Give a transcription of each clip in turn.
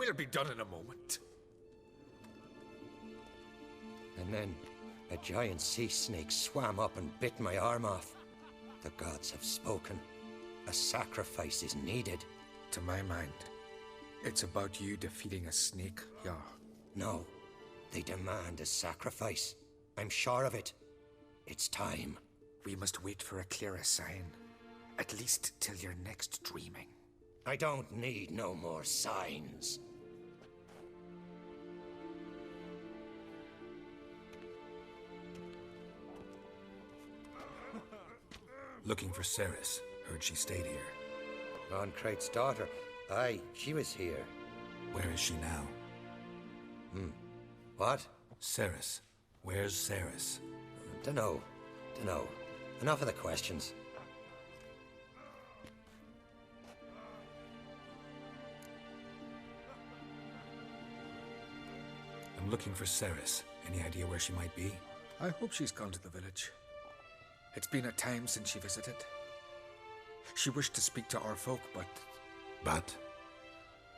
We'll be done in a moment. And then a giant sea snake swam up and bit my arm off. The gods have spoken. A sacrifice is needed. To my mind, it's about you defeating a snake, Jarl. No, they demand a sacrifice. I'm sure of it. It's time. We must wait for a clearer sign. At least till your next dreaming. I don't need no more signs. Looking for Ceres. Heard she stayed here. Loncrate's daughter. Aye, she was here. Where is she now? What? Ceres. Where's Ceres? Dunno. Enough of the questions. I'm looking for Ceres. Any idea where she might be? I hope she's gone to the village. It's been a time since she visited. She wished to speak to our folk, but... But?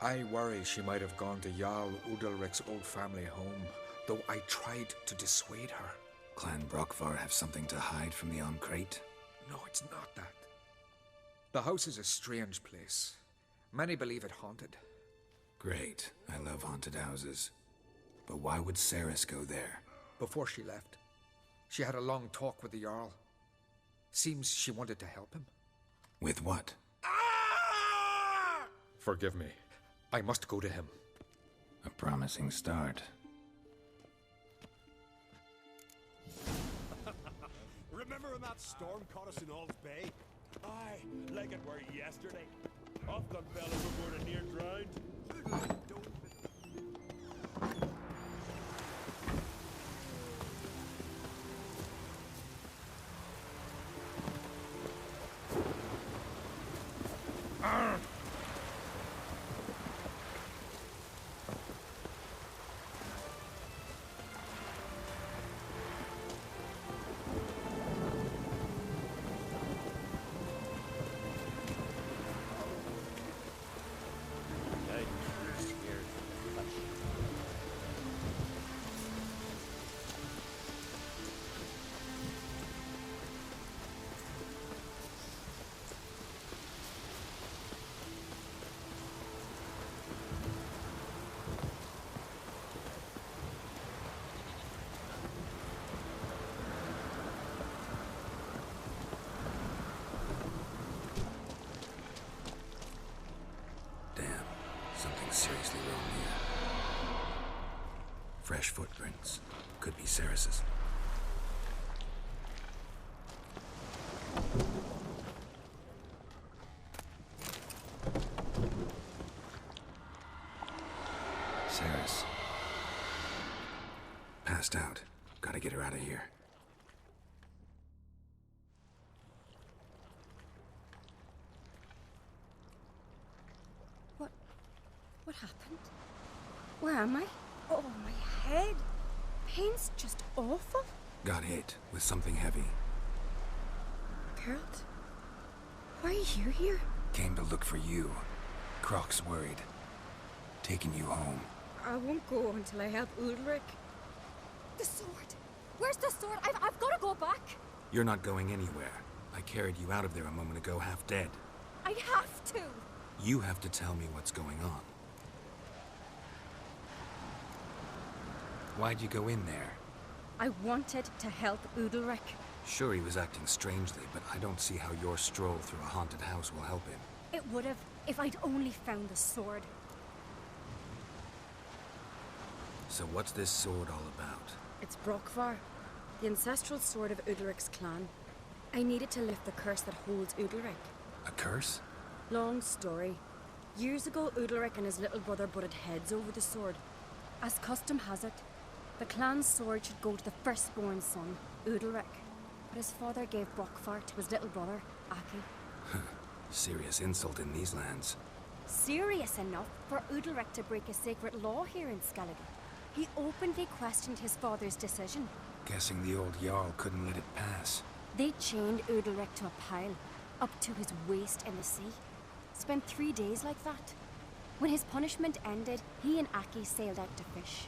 I worry she might have gone to Jarl Udalric's old family home, though I tried to dissuade her. Clan Brockvar have something to hide from the Oncrate? No, it's not that. The house is a strange place. Many believe it haunted. Great. I love haunted houses. But why would Ceres go there? Before she left, she had a long talk with the Jarl. Seems she wanted to help him. With what? Forgive me. I must go to him. A promising start. Remember when that storm caught us in Ald's Bay? Aye, like it were yesterday. Often fell overboard and near drowned. Something seriously wrong here. Fresh footprints. Could be Ceres's. Ceres. Passed out. Gotta get her out of here. What happened? Where am I? Oh, my head. Pain's just awful. Got hit with something heavy. Geralt? Why are you here? Came to look for you. Croc's worried. Taking you home. I won't go until I help Udalric. The sword! Where's the sword? I've got to go back! You're not going anywhere. I carried you out of there a moment ago, half dead. I have to! You have to tell me what's going on. Why'd you go in there? I wanted to help Udalric. Sure, he was acting strangely, but I don't see how your stroll through a haunted house will help him. It would have, if I'd only found the sword. So what's this sword all about? It's Brockvar, the ancestral sword of Udalric's clan. I needed to lift the curse that holds Udalric. A curse? Long story. Years ago, Udalric and his little brother butted heads over the sword. As custom has it, the clan's sword should go to the firstborn son, Udalric. But his father gave Brockvar to his little brother, Aki. Serious insult in these lands. Serious enough for Udalric to break a sacred law here in Skellige. He openly questioned his father's decision. Guessing the old Jarl couldn't let it pass. They chained Udalric to a pile, up to his waist in the sea. Spent 3 days like that. When his punishment ended, he and Aki sailed out to fish.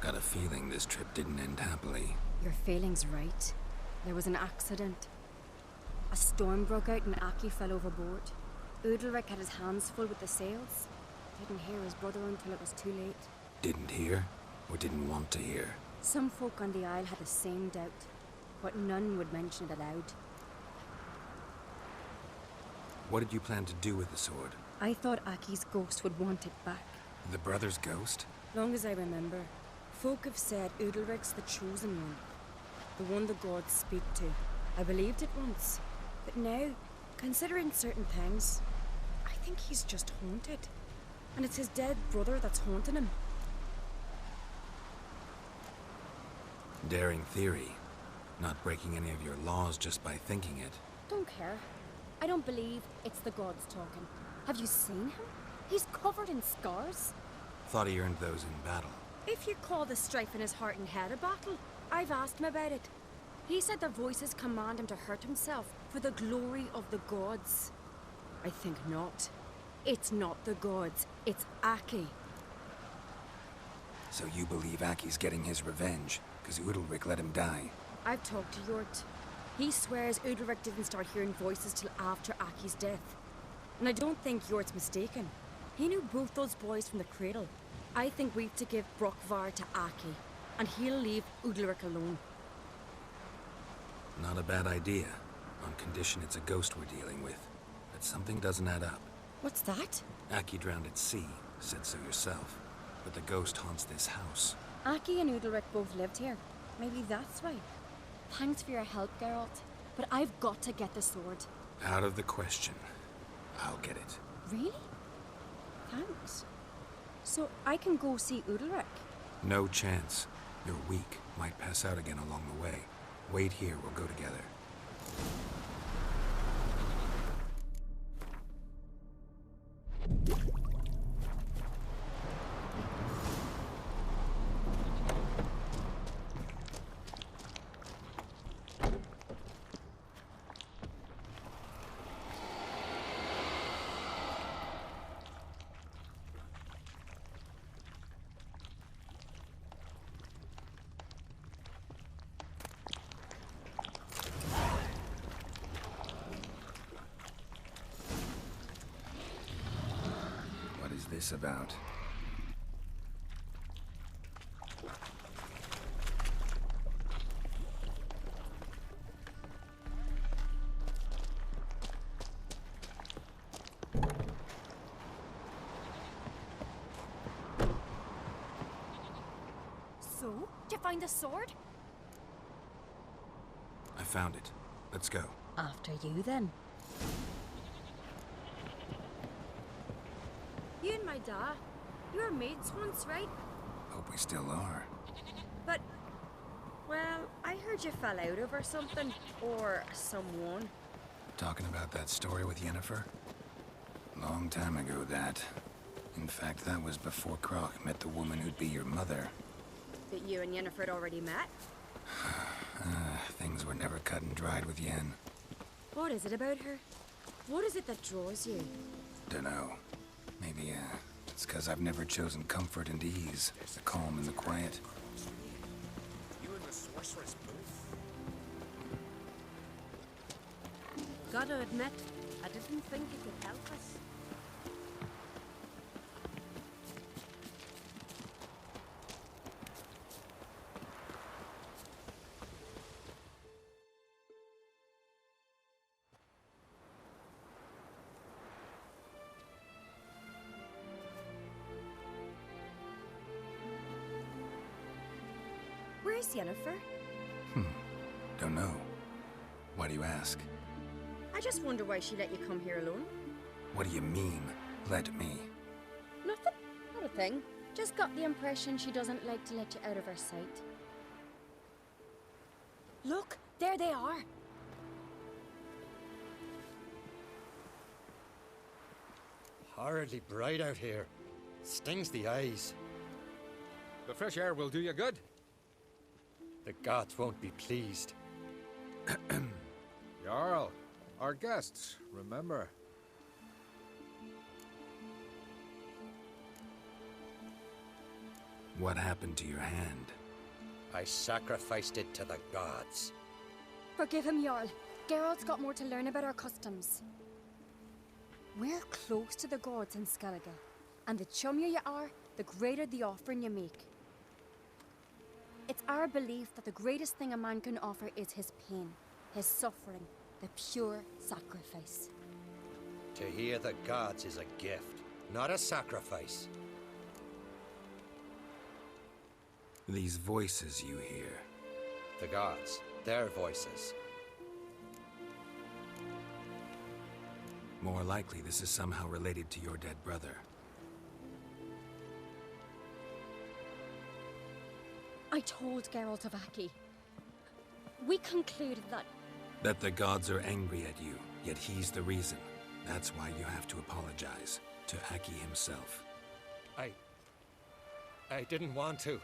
Got a feeling this trip didn't end happily. Your feeling's right. There was an accident. A storm broke out and Aki fell overboard. Udalric had his hands full with the sails. Didn't hear his brother until it was too late. Didn't hear, or didn't want to hear? Some folk on the Isle had the same doubt, but none would mention it aloud. What did you plan to do with the sword? I thought Aki's ghost would want it back. The brother's ghost? Long as I remember, folk have said Udalric's the chosen one. The one the gods speak to. I believed it once, but now, considering certain things, I think he's just haunted. And it's his dead brother that's haunting him. Daring theory. Not breaking any of your laws just by thinking it. Don't care. I don't believe it's the gods talking. Have you seen him? He's covered in scars. Thought he earned those in battle. If you call the strife in his heart and head a battle, I've asked him about it. He said the voices command him to hurt himself for the glory of the gods. I think not. It's not the gods, it's Aki. So you believe Aki's getting his revenge, because Udalric let him die? I've talked to Yort. He swears Udalric didn't start hearing voices till after Aki's death. And I don't think Yort's mistaken. He knew both those boys from the cradle. I think we've to give Brokvar to Aki, and he'll leave Udalric alone. Not a bad idea, on condition it's a ghost we're dealing with. But something doesn't add up. What's that? Aki drowned at sea, said so yourself. But the ghost haunts this house. Aki and Udalric both lived here. Maybe that's why. Thanks for your help, Geralt. But I've got to get the sword. Out of the question. I'll get it. Really? Thanks. So I can go see Udalric? No chance. You're weak. Might pass out again along the way. Wait here, we'll go together. What is this about? So? Did you find the sword? I found it. Let's go. After you, then. You and my da, you were mates once, right? Hope we still are. But, well, I heard you fell out over something. Or someone. Talking about that story with Yennefer? Long time ago, that. In fact, that was before Croc met the woman who'd be your mother. That you and Yennefer had already met? Things were never cut and dried with Yen. What is it about her? What is it that draws you? Dunno. Maybe, it's 'cause I've never chosen comfort and ease, the calm and the quiet. You and the sorceress both? Gotta admit, I didn't think you could help us. Where's Yennefer? Don't know. Why do you ask? I just wonder why she let you come here alone. What do you mean, let me? Nothing. Not a thing. Just got the impression she doesn't like to let you out of her sight. Look, there they are. Horridly bright out here. Stings the eyes. The fresh air will do you good. The gods won't be pleased. Jarl, Our guests, remember. What happened to your hand? I sacrificed it to the gods. Forgive him, Jarl. Geralt's got more to learn about our customs. We're close to the gods in Skellige, and the chummier you are, the greater the offering you make. It's our belief that the greatest thing a man can offer is his pain, his suffering, the pure sacrifice. To hear the gods is a gift, not a sacrifice. These voices you hear. The gods, their voices. More likely, this is somehow related to your dead brother. I told Geralt of Aki. We concluded that... That the gods are angry at you, yet he's the reason. That's why you have to apologize to Aki himself. I didn't want to.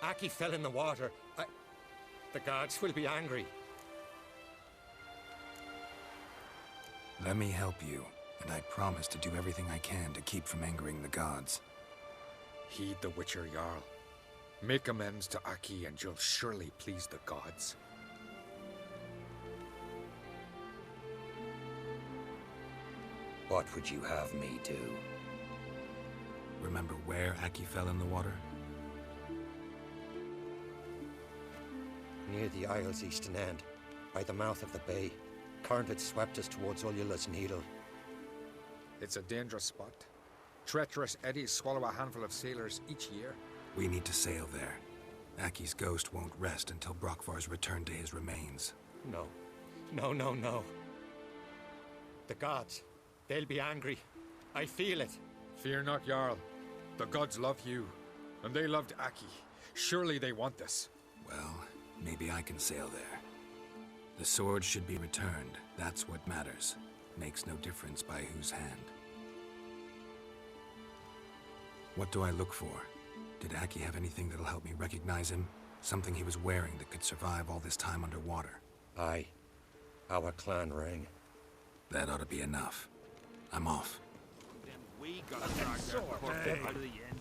Aki fell in the water. The gods will be angry. Let me help you, and I promise to do everything I can to keep from angering the gods. Heed the Witcher, Jarl. Make amends to Aki and you'll surely please the gods. What would you have me do? Remember where Aki fell in the water? Near the Isle's eastern end, by the mouth of the bay. Current had swept us towards Ullula's Needle. It's a dangerous spot. Treacherous eddies swallow a handful of sailors each year. We need to sail there. Aki's ghost won't rest until Brokvar's returned to his remains. No. No. The gods, they'll be angry. I feel it. Fear not, Jarl. The gods love you, and they loved Aki. Surely they want this. Well, maybe I can sail there. The sword should be returned. That's what matters. Makes no difference by whose hand. What do I look for? Did Aki have anything that'll help me recognize him? Something he was wearing that could survive all this time underwater? Aye. Our clan ring. That ought to be enough. I'm off. Then we gotta drag that poor thing out of the inn.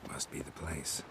Must be the place.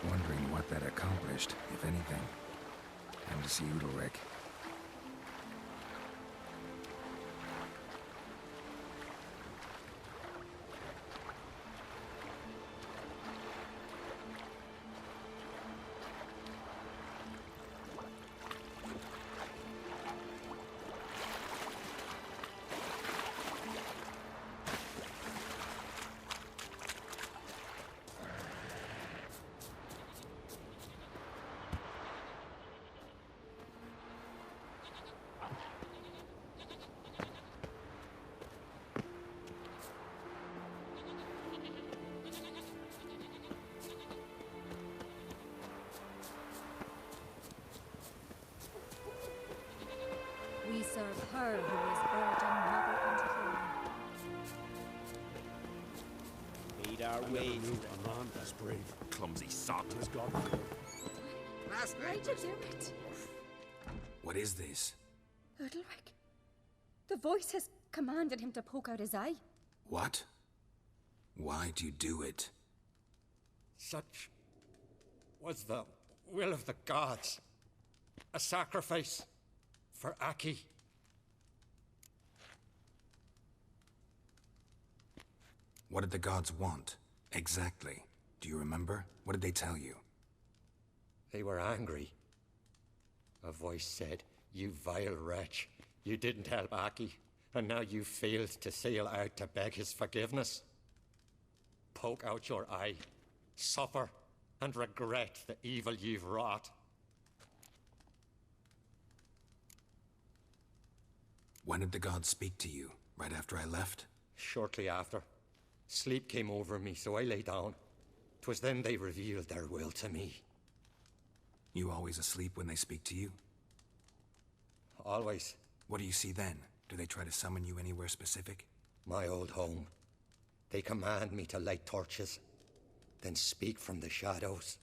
Wondering what that accomplished, if anything. Time to see Udalric. We serve her who is virgin, mother, and throne. Made our way through a man as brave, clumsy sot as God. Last Why'd you do it? What is this? Udalric. The voice has commanded him to poke out his eye. What? Why'd you do it? Such was the will of the gods. A sacrifice for Aki. What did the gods want? Exactly. Do you remember? What did they tell you? They were angry. A voice said, "You vile wretch, you didn't help Aki, and now you failed to sail out to beg his forgiveness. Poke out your eye, suffer, and regret the evil you've wrought." When did the gods speak to you? Right after I left? Shortly after, sleep came over me, so I lay down. 'Twas then they revealed their will to me. You always asleep when they speak to you? Always. What do you see then? Do they try to summon you anywhere specific? My old home. They command me to light torches, then speak from the shadows.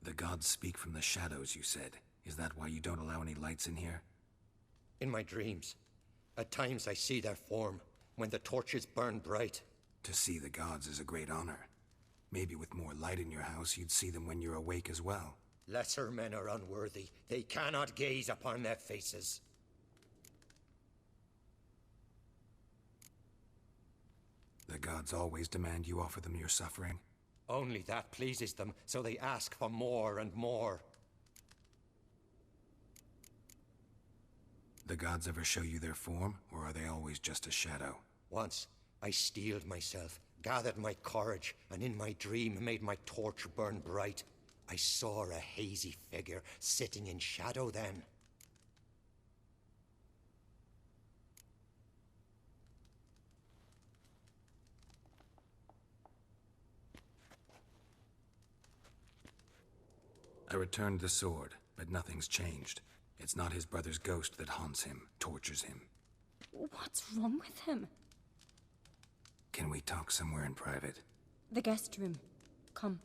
The gods speak from the shadows, you said. Is that why you don't allow any lights in here? In my dreams, at times I see their form, when the torches burn bright. To see the gods is a great honor. Maybe with more light in your house, you'd see them when you're awake as well. Lesser men are unworthy. They cannot gaze upon their faces. The gods always demand you offer them your suffering? Only that pleases them, so they ask for more and more. The gods ever show you their form, or are they always just a shadow? Once, I steeled myself, gathered my courage, and in my dream made my torch burn bright. I saw a hazy figure sitting in shadow then. I returned the sword, but nothing's changed. It's not his brother's ghost that haunts him, tortures him. What's wrong with him? Can we talk somewhere in private? The guest room. Come.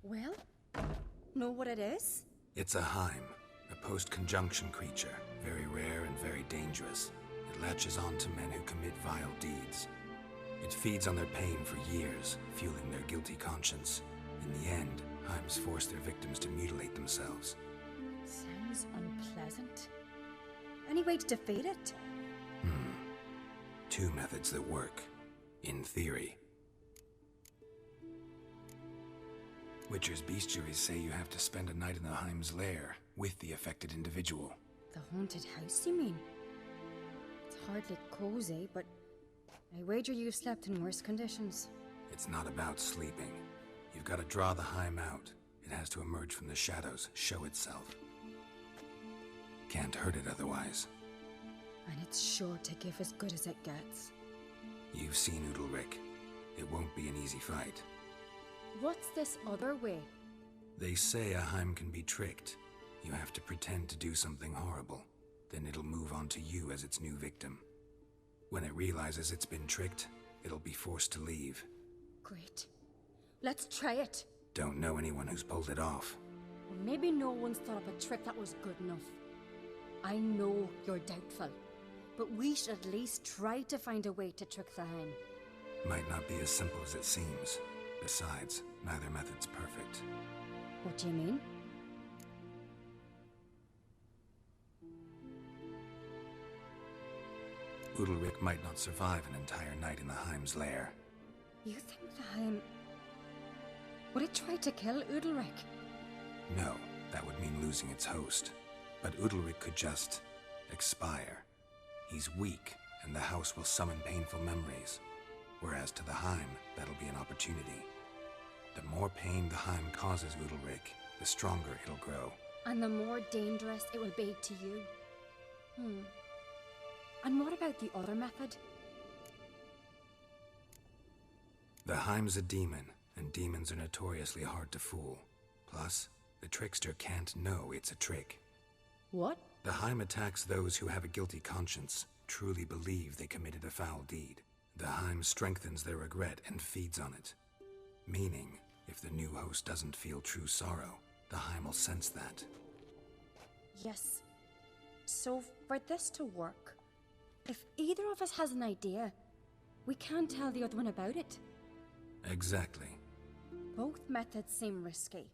Well, know what it is? It's a Heim, a post-conjunction creature, very rare and very dangerous. It latches on to men who commit vile deeds. It feeds on their pain for years, fueling their guilty conscience. In the end, Heims force their victims to mutilate themselves. Sounds unpleasant. Any way to defeat it? Two methods that work, in theory. Witcher's bestiaries say you have to spend a night in the Heim's lair, with the affected individual. The haunted house, you mean? It's hardly cozy, but I wager you've slept in worse conditions. It's not about sleeping. You've got to draw the Heim out. It has to emerge from the shadows, show itself. Can't hurt it otherwise. And it's sure to give as good as it gets. You've seen Udalric. It won't be an easy fight. What's this other way? They say a Heim can be tricked. You have to pretend to do something horrible. Then it'll move on to you as its new victim. When it realizes it's been tricked, it'll be forced to leave. Great. Let's try it. Don't know anyone who's pulled it off. Or maybe no one's thought of a trick that was good enough. I know you're doubtful, but we should at least try to find a way to trick the Heim. Might not be as simple as it seems. Besides, neither method's perfect. What do you mean? Udalric might not survive an entire night in the Heim's lair. You think the Heim... Would it try to kill Udalric? No, that would mean losing its host. But Udalric could just... expire. He's weak, and the house will summon painful memories. Whereas to the Heim, that'll be an opportunity. The more pain the Heim causes Udalric, the stronger it'll grow. And the more dangerous it will be to you. And what about the other method? The Heim's a demon, and demons are notoriously hard to fool. Plus, the trickster can't know it's a trick. What? The Heim attacks those who have a guilty conscience, truly believe they committed a foul deed. The Heim strengthens their regret and feeds on it. Meaning, if the new host doesn't feel true sorrow, the Heim will sense that. Yes. So, for this to work, if either of us has an idea, we can't tell the other one about it. Exactly. Both methods seem risky,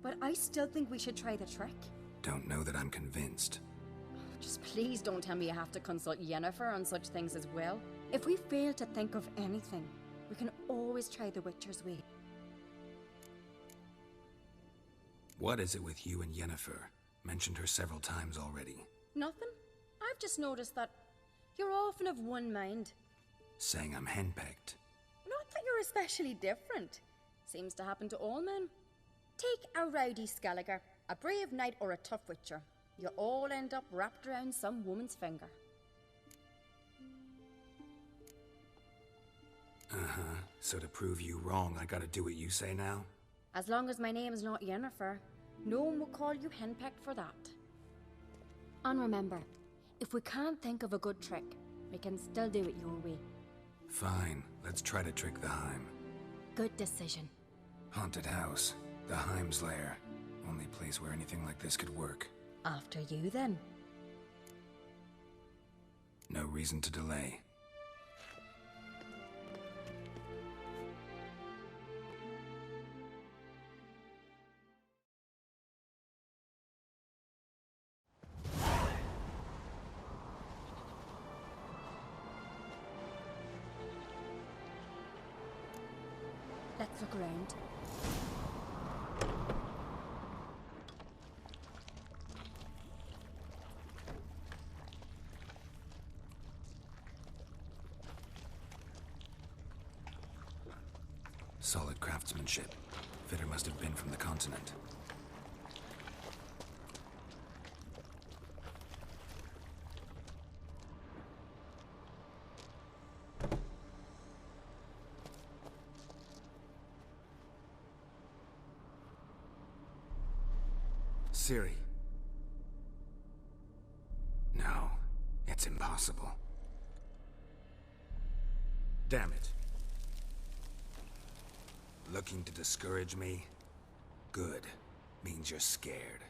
but I still think we should try the trick. Don't know that I'm convinced. Just please don't tell me you have to consult Yennefer on such things as well. If we fail to think of anything, we can always try the Witcher's way. What is it with you and Yennefer? Mentioned her several times already. Nothing. I've just noticed that you're often of one mind. Saying I'm henpecked. Not that you're especially different. Seems to happen to all men. Take a rowdy Skelliger, a brave knight, or a tough witcher. You all end up wrapped around some woman's finger. Uh-huh. So to prove you wrong, I gotta do what you say now? As long as my name is not Yennefer, no one will call you henpecked for that. And remember, if we can't think of a good trick, we can still do it your way. Fine, let's try to trick the Heim. Good decision. Haunted house, the Heim's lair. Only place where anything like this could work. After you, then. No reason to delay. Let's look around. Solid craftsmanship. Fitter must have been from the continent. Ciri. No, it's impossible. Damn it. Looking to discourage me? Good. Means you're scared.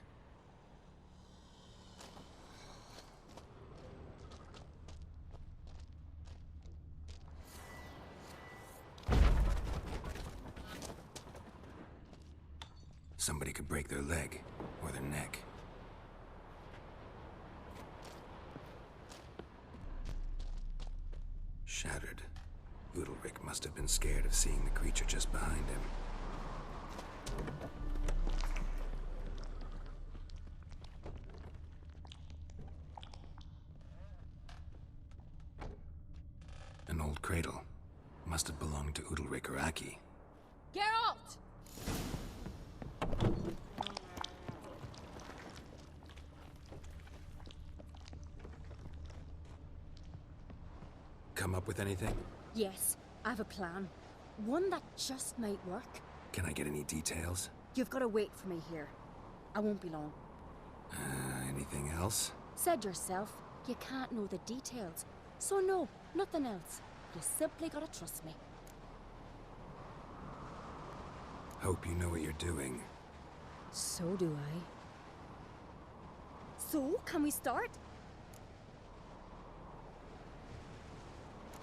Somebody could break their leg, or their neck. Shattered. Udalric must have been scared of seeing the creature just behind him. An old cradle. Must have belonged to Udalric or Aki. Geralt! Come up with anything? Yes, I have a plan. One that just might work. Can I get any details? You've got to wait for me here. I won't be long. Anything else? Said yourself, you can't know the details. So no, nothing else. You simply gotta trust me. Hope you know what you're doing. So do I. So, can we start?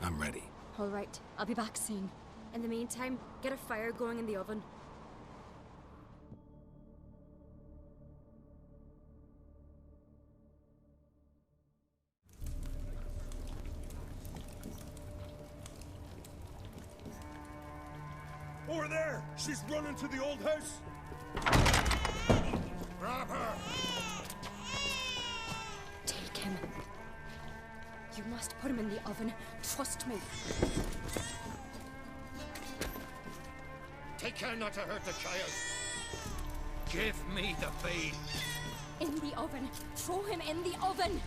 I'm ready. All right, I'll be back soon. In the meantime, get a fire going in the oven. Over there! She's running to the old house! Grab her! Take him. You must put him in the oven. Trust me. Take care not to hurt the child. Give me the babe. In the oven. Throw him in the oven.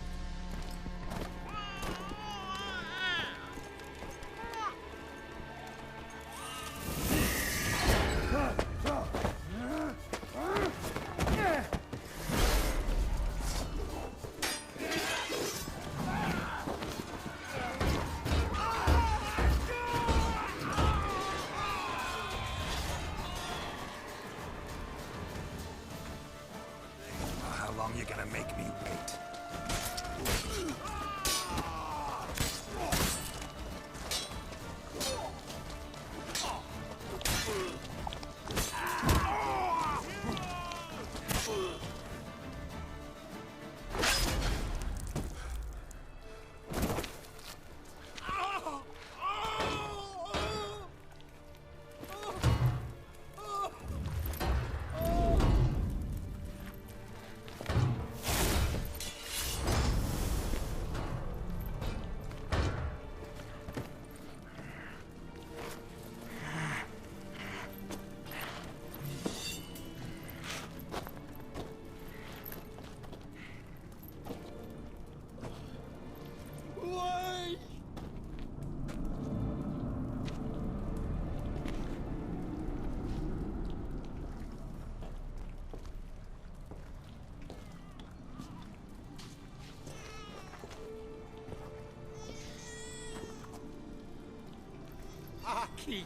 How long you gonna make me wait? Aki!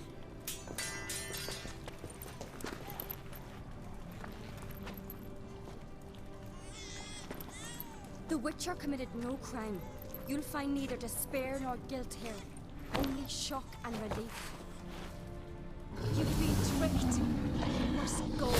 The Witcher committed no crime. You'll find neither despair nor guilt here. Only shock and relief. You've been tricked. You must go.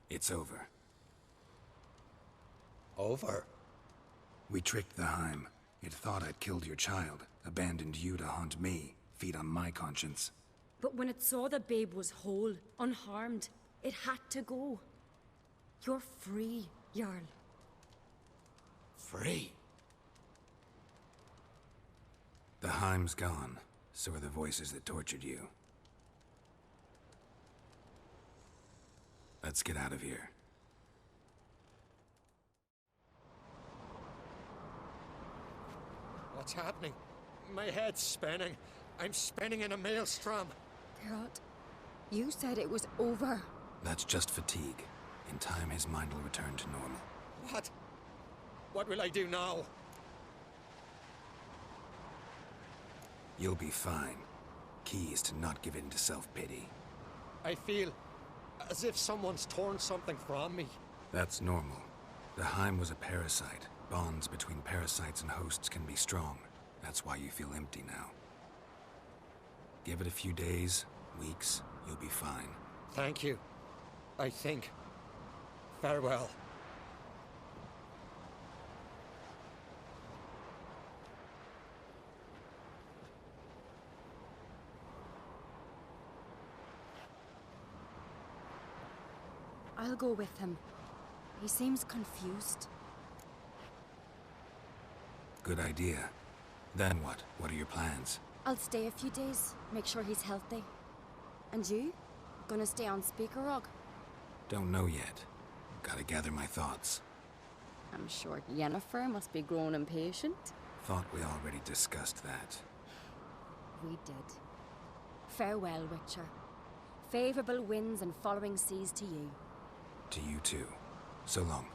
It's over. Over? We tricked the Heim. It thought I'd killed your child, abandoned you to haunt me, feed on my conscience. But when it saw the babe was whole, unharmed, it had to go. You're free, Jarl. Free? The Heim's gone, so are the voices that tortured you. Let's get out of here. What's happening? My head's spinning. I'm spinning in a maelstrom. Geralt, you said it was over. That's just fatigue. In time, his mind will return to normal. What? What will I do now? You'll be fine. Key is to not give in to self-pity. I feel as if someone's torn something from me. That's normal. The Heim was a parasite. Bonds between parasites and hosts can be strong. That's why you feel empty now. Give it a few days, weeks, you'll be fine. Thank you. I think. Farewell. I'll go with him. He seems confused. Good idea. Then what? What are your plans? I'll stay a few days, make sure he's healthy. And you? Gonna stay on Speaker Rock? Don't know yet. Gotta gather my thoughts. I'm sure Yennefer must be grown impatient. Thought we already discussed that. We did. Farewell, Witcher. Favourable winds and following seas to you. To you too. So long.